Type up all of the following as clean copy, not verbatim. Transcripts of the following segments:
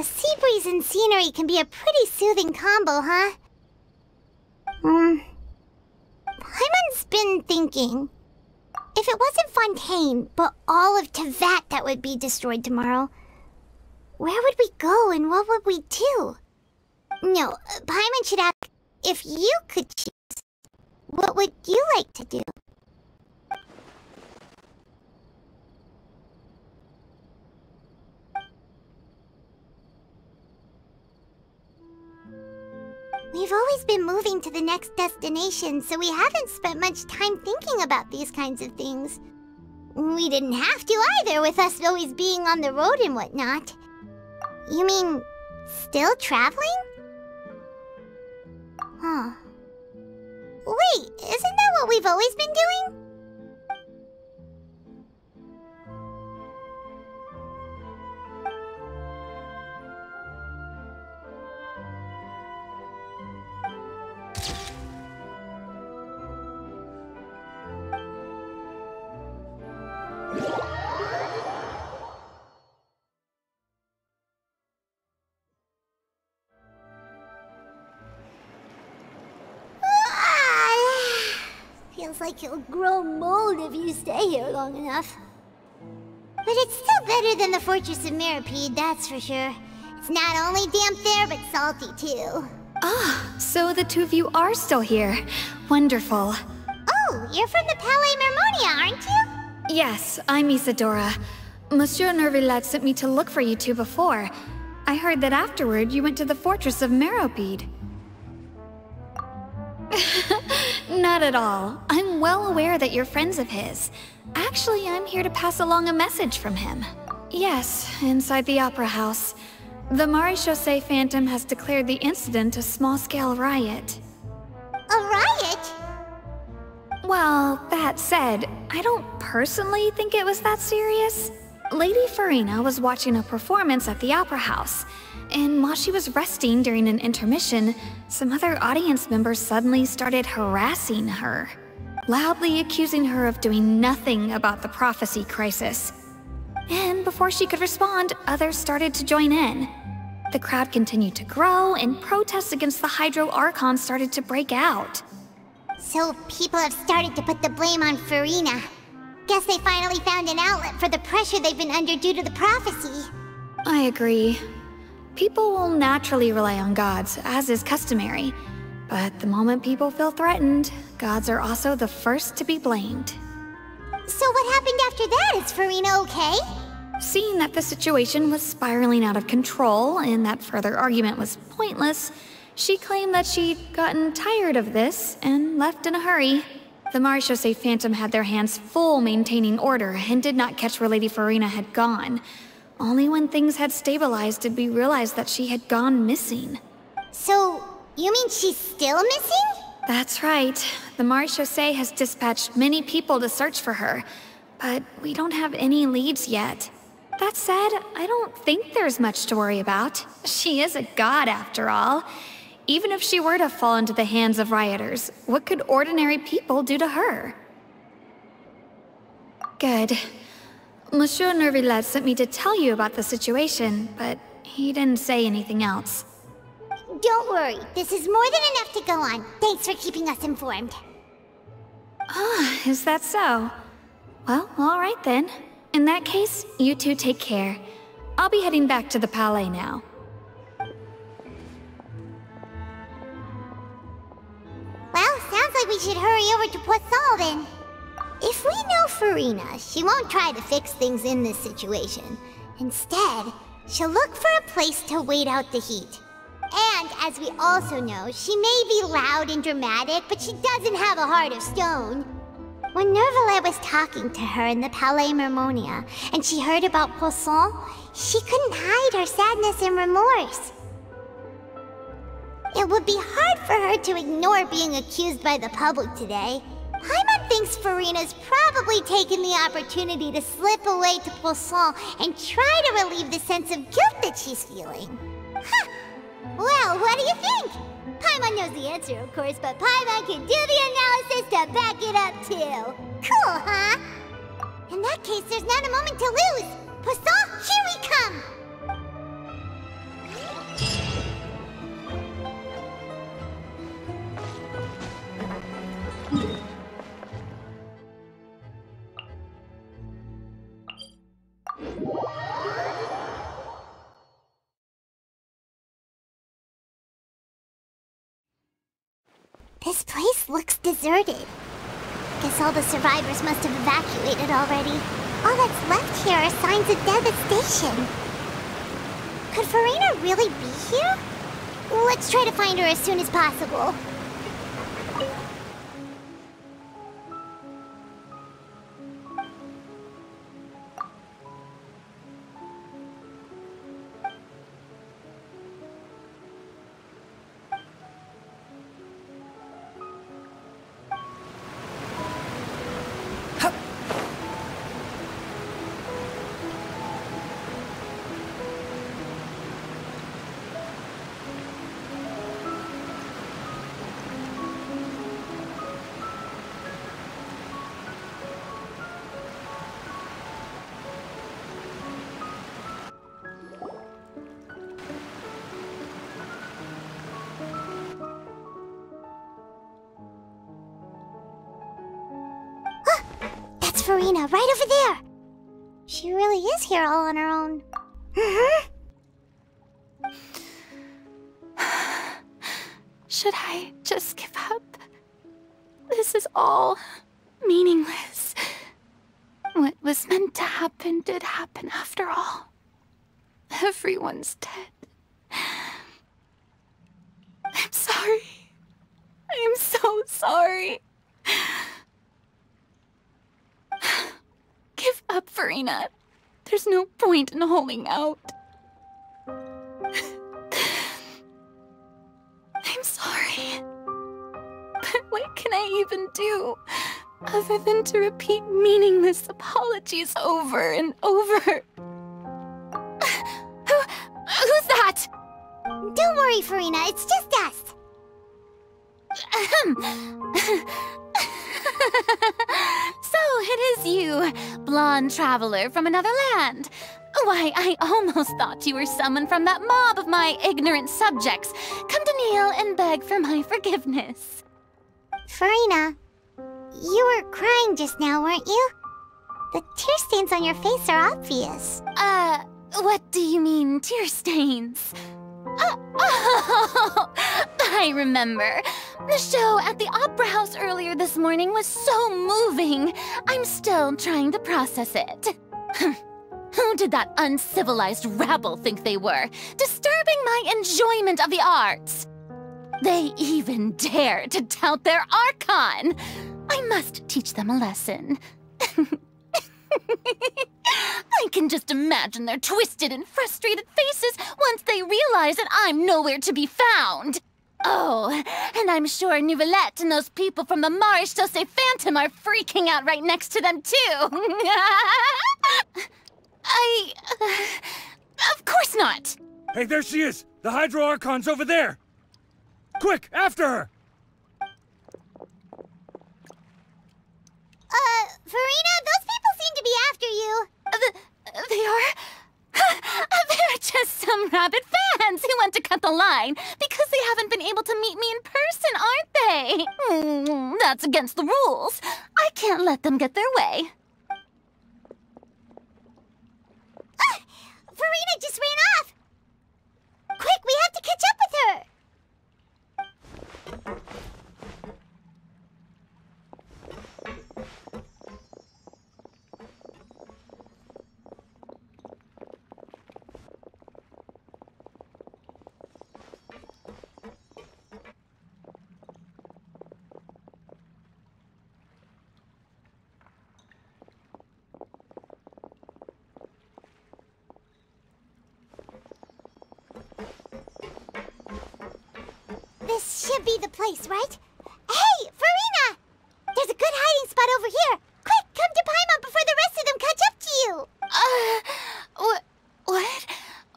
A sea breeze and scenery can be a pretty soothing combo, huh? Paimon's been thinking. If it wasn't Fontaine, but all of Tevat that would be destroyed tomorrow, where would we go and what would we do? No, Paimon should ask, if you could choose, what would you like to do? We've always been moving to the next destination, so we haven't spent much time thinking about these kinds of things. We didn't have to either, with us always being on the road and whatnot. You mean, still traveling? Huh. Wait, isn't that what we've always been doing? Feels like you'll grow mold if you stay here long enough. But it's still better than the Fortress of Mirapede, that's for sure. It's not only damp there, but salty too. Ah, so the two of you are still here. Wonderful. Oh, you're from the Palais Mermonia, aren't you? Yes, I'm Isadora. Monsieur Nervillet sent me to look for you two before. I heard that afterward you went to the Fortress of Mirapede. Not at all. I'm well aware that you're friends of his. Actually, I'm here to pass along a message from him. Yes, inside the Opera House. The Maréchaussée Phantom has declared the incident a small-scale riot. A riot? Well, that said, I don't personally think it was that serious. Lady Furina was watching a performance at the Opera House, and while she was resting during an intermission, some other audience members suddenly started harassing her, loudly accusing her of doing nothing about the prophecy crisis. And before she could respond, others started to join in. The crowd continued to grow, and protests against the Hydro Archon started to break out. So people have started to put the blame on Furina. Guess they finally found an outlet for the pressure they've been under due to the prophecy. I agree. People will naturally rely on gods, as is customary. But the moment people feel threatened, gods are also the first to be blamed. So what happened after that? Is Furina okay? Seeing that the situation was spiraling out of control and that further argument was pointless, she claimed that she'd gotten tired of this and left in a hurry. The Maréchaussée Phantom had their hands full maintaining order and did not catch where Lady Furina had gone. Only when things had stabilized did we realize that she had gone missing. So, you mean she's still missing? That's right. The Maréchaussée has dispatched many people to search for her, but we don't have any leads yet. That said, I don't think there's much to worry about. She is a god after all. Even if she were to fall into the hands of rioters, what could ordinary people do to her? Good. Monsieur Nervillet sent me to tell you about the situation, but he didn't say anything else. Don't worry, this is more than enough to go on. Thanks for keeping us informed. Ah, is that so? Well, all right then. In that case, you two take care. I'll be heading back to the Palais now. Well, sounds like we should hurry over to Poisson then. If we know Furina, she won't try to fix things in this situation. Instead, she'll look for a place to wait out the heat. And, as we also know, she may be loud and dramatic, but she doesn't have a heart of stone. When Nervillet was talking to her in the Palais Mermonia, and she heard about Poisson, she couldn't hide her sadness and remorse. It would be hard for her to ignore being accused by the public today. Paimon thinks Furina's probably taken the opportunity to slip away to Poisson and try to relieve the sense of guilt that she's feeling. Huh. Well, what do you think? Paimon knows the answer, of course, but Paimon can do the analysis to back it up, too. Cool, huh? In that case, there's not a moment to lose. Poisson, here we come! This place looks deserted. Guess all the survivors must have evacuated already. All that's left here are signs of devastation. Could Furina really be here? Let's try to find her as soon as possible. Furina, right over there! She really is here all on her own. Should I just give up? This is all meaningless. What was meant to happen did happen after all. Everyone's dead. I'm sorry. I am so sorry. Give up, Furina. There's no point in holding out. I'm sorry. But what can I even do other than to repeat meaningless apologies over and over? Who's that? Don't worry, Furina. It's just us. So it is you, blonde traveler from another land. Why, I almost thought you were someone from that mob of my ignorant subjects. Come to kneel and beg for my forgiveness. Furina, you were crying just now, weren't you? The tear stains on your face are obvious. What do you mean, tear stains? Oh, I remember. The show at the Opera House earlier this morning was so moving. I'm still trying to process it. Who did that uncivilized rabble think they were, disturbing my enjoyment of the arts? They even dare to tout their Archon. I must teach them a lesson. I can just imagine their twisted and frustrated faces once they realize that I'm nowhere to be found. Oh, and I'm sure Nouvellette and those people from the Marish Chaussee Phantom are freaking out right next to them, too. Of course not. Hey, there she is! The Hydro Archon's over there! Quick, after her! Furina, those people seem to be after you. They are? They're just some rabid fans who want to cut the line because they haven't been able to meet me in person, aren't they? That's against the rules. I can't let them get their way. Furina just ran off! Quick, we have to catch up with her! This should be the place, right? Hey, Furina! There's a good hiding spot over here. Quick, come to Paimon before the rest of them catch up to you.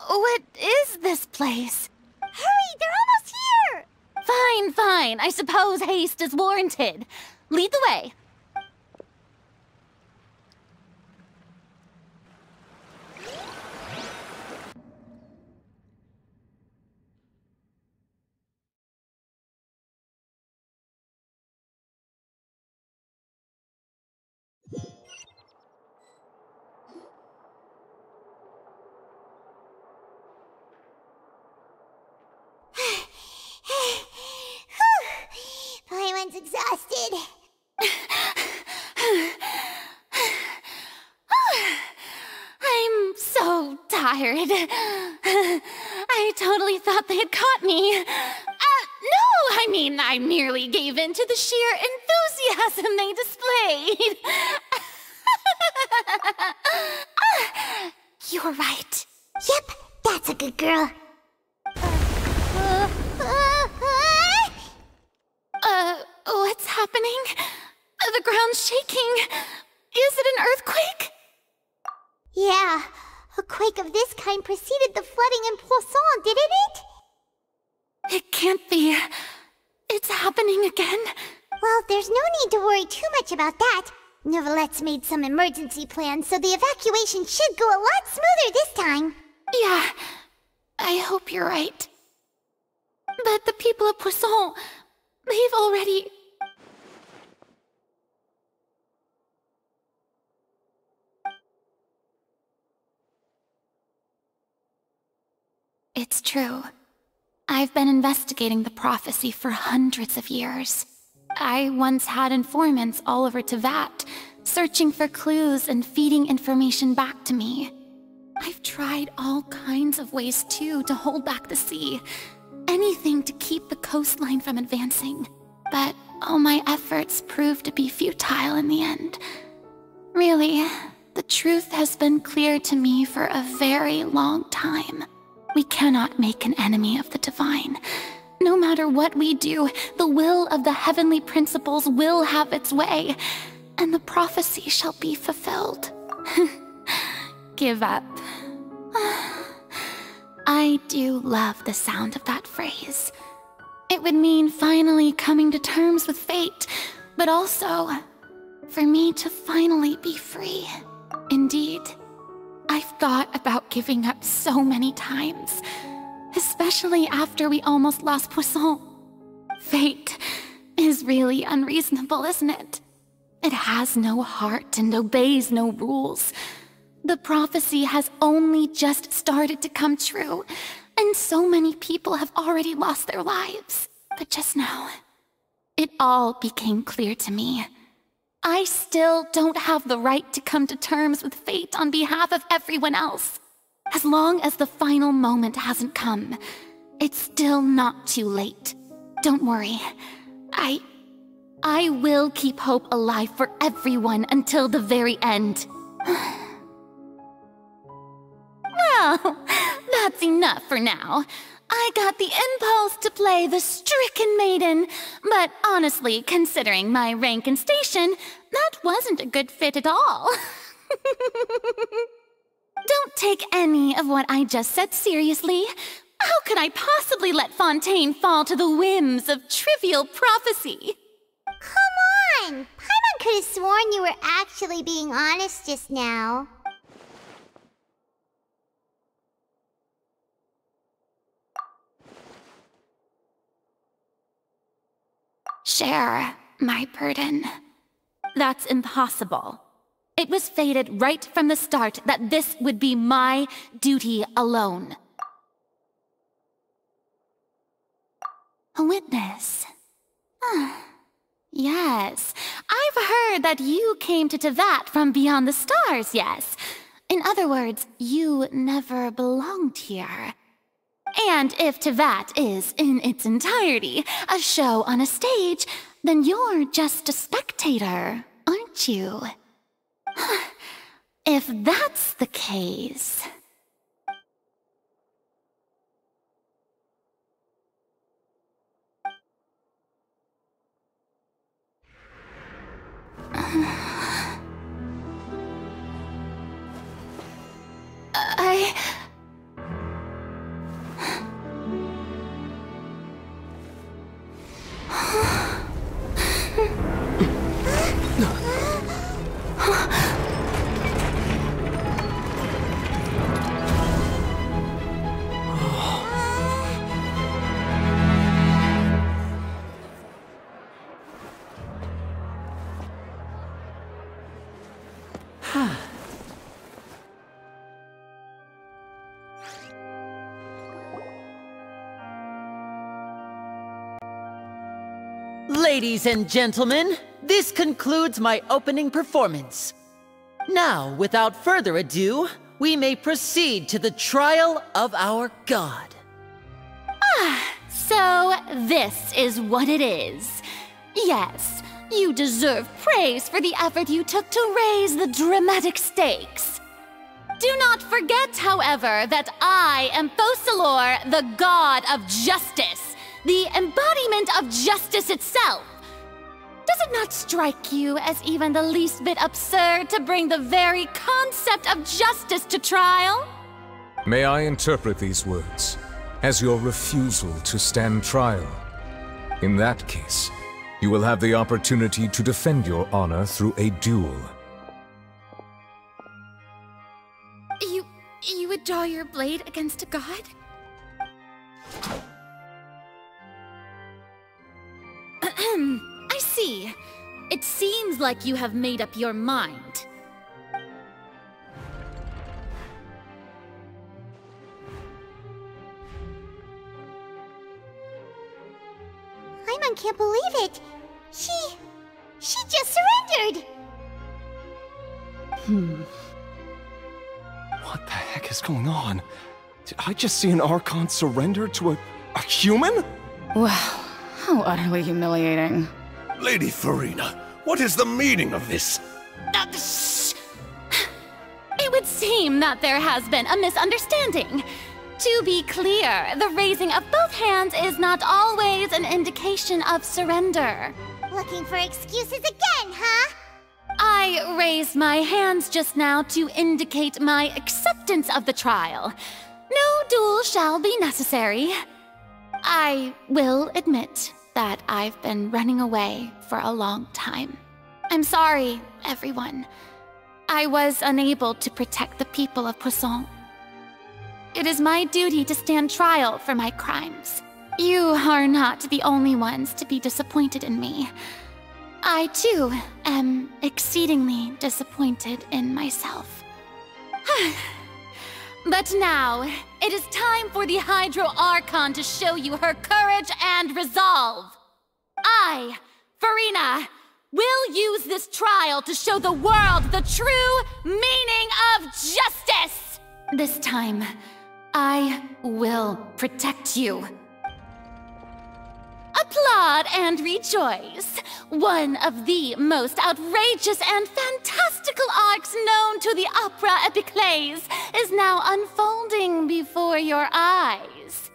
What is this place? Hurry, they're almost here. Fine. I suppose haste is warranted. Lead the way. tired. I totally thought they had caught me. No, I mean, I merely gave in to the sheer enthusiasm they displayed. You're right. Yep, that's a good girl. What's happening? The ground's shaking. Is it an earthquake? Yeah, a quake of this kind preceded the flooding in Poisson, didn't it? It can't be. It's happening again. Well, there's no need to worry too much about that. Neverlette's made some emergency plans, so the evacuation should go a lot smoother this time. Yeah, I hope you're right. But the people of Poisson, they've already... It's true. I've been investigating the prophecy for hundreds of years. I once had informants all over Teyvat, searching for clues and feeding information back to me. I've tried all kinds of ways too to hold back the sea. Anything to keep the coastline from advancing. But all my efforts proved to be futile in the end. Really, the truth has been clear to me for a very long time. We cannot make an enemy of the divine. No matter what we do, the will of the heavenly principles will have its way, and the prophecy shall be fulfilled. Give up. I do love the sound of that phrase. It would mean finally coming to terms with fate, but also for me to finally be free. Indeed. I've thought about giving up so many times, especially after we almost lost Poisson. Fate is really unreasonable, isn't it? It has no heart and obeys no rules. The prophecy has only just started to come true, and so many people have already lost their lives. But just now, it all became clear to me. I still don't have the right to come to terms with fate on behalf of everyone else. As long as the final moment hasn't come, it's still not too late. Don't worry. I will keep hope alive for everyone until the very end. Well, that's enough for now. I got the impulse to play the stricken maiden, but honestly, considering my rank and station, that wasn't a good fit at all. Don't take any of what I just said seriously. How could I possibly let Fontaine fall to the whims of trivial prophecy? Come on! Paimon could have sworn you were actually being honest just now. Share my burden. That's impossible. It was fated right from the start that this would be my duty alone. A witness. Yes, I've heard that you came to Teyvat from beyond the stars, yes. In other words, you never belonged here. And if Teyvat is, in its entirety, a show on a stage, then you're just a spectator, aren't you? If that's the case... Ladies and gentlemen, this concludes my opening performance. Now, without further ado, we may proceed to the trial of our god. So this is what it is. Yes, you deserve praise for the effort you took to raise the dramatic stakes. Do not forget, however, that I am Focalor, the god of justice, the embodiment of justice itself. Does it not strike you as even the least bit absurd to bring the very concept of justice to trial? May I interpret these words as your refusal to stand trial? In that case, you will have the opportunity to defend your honor through a duel. You would draw your blade against a god? I see. It seems like you have made up your mind. Paimon can't believe it. She just surrendered. What the heck is going on? Did I just see an Archon surrender to a human? Wow, how utterly humiliating. Lady Furina, what is the meaning of this? Shh! It would seem that there has been a misunderstanding. To be clear, the raising of both hands is not always an indication of surrender. Looking for excuses again, huh? I raised my hands just now to indicate my acceptance of the trial. No duel shall be necessary. I will admit that I've been running away for a long time. I'm sorry, everyone. I was unable to protect the people of Poisson. It is my duty to stand trial for my crimes. You are not the only ones to be disappointed in me. I, too, am exceedingly disappointed in myself. But now, it is time for the Hydro Archon to show you her courage and resolve. I, Furina, will use this trial to show the world the true meaning of justice! This time, I will protect you. Applaud and rejoice! One of the most outrageous and fantastical arcs known to the opera epiclese is now unfolding before your eyes.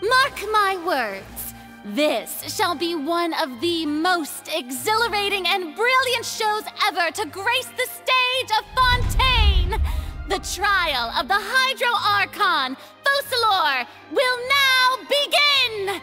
Mark my words, this shall be one of the most exhilarating and brilliant shows ever to grace the stage of Fontaine! The trial of the Hydro Archon, Focalor, will now begin!